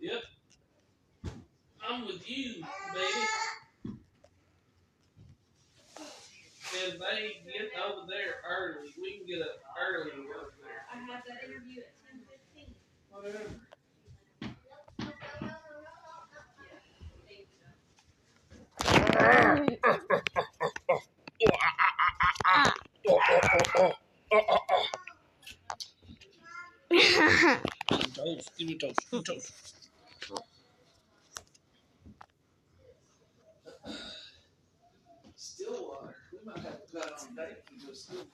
Yep. I'm with you, baby. If they get over there early, we can get up early and go there. I have that interview at 10:15. Whatever. Toast. Give me toast. Give me toast. Stillwater. We might have to go out on a date and go to Stillwater.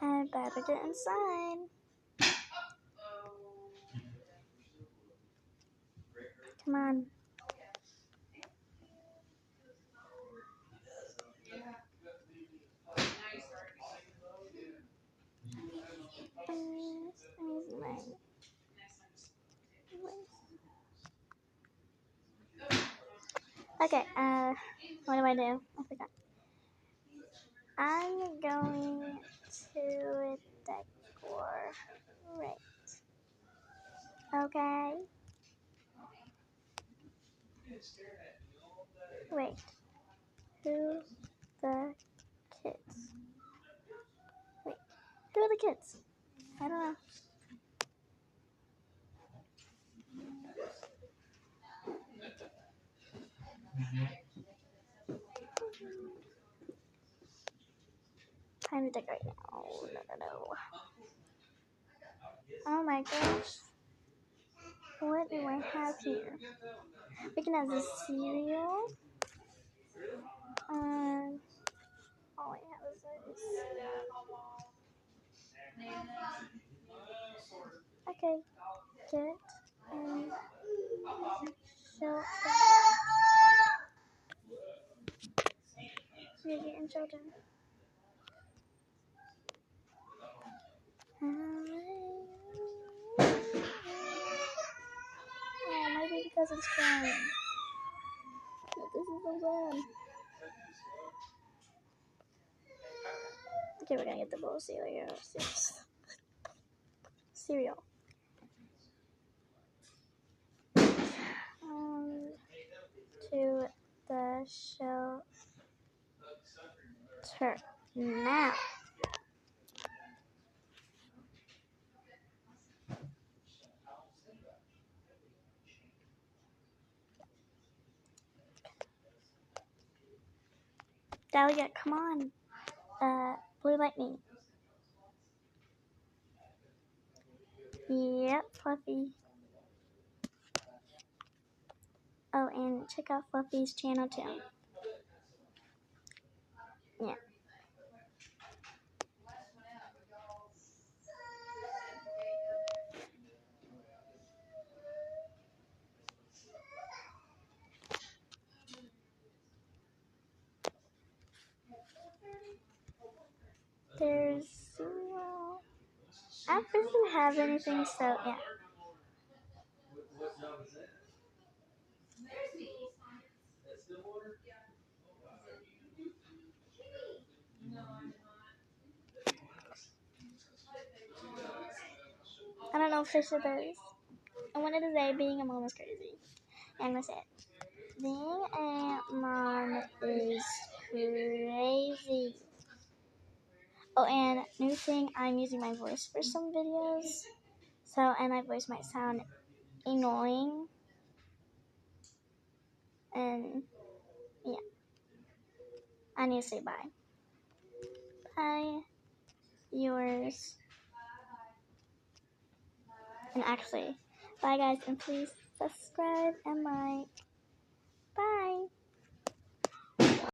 I better get inside. Come on. Okay, what do I do? I forgot. I'm going to decorate. Okay? Wait. Who the kids? Wait. Who are the kids? I don't know. Time to decorate now. No. Oh my gosh. What do I have here? We can have this cereal. All I have is this. Okay. Get and shelter. You're getting children. Oh, my baby cousin's crying. This is so bad. Okay, we're gonna get the bowl of cereal. Cereal. To the shelter now. Dahlia, come on. Blue lightning. Yep, Fluffy. Oh, and check out Fluffy's channel too. Yeah. There's cereal. I don't have anything, so yeah. I don't know if Fisher does. I wanted to say being a mom is crazy. I'm gonna say it. Being a mom is crazy. Oh, and new thing, I'm using my voice for some videos. So, and my voice might sound annoying. And, yeah. I need to say bye. Bye, viewers. And actually, Bye, guys, and please subscribe and like. Bye.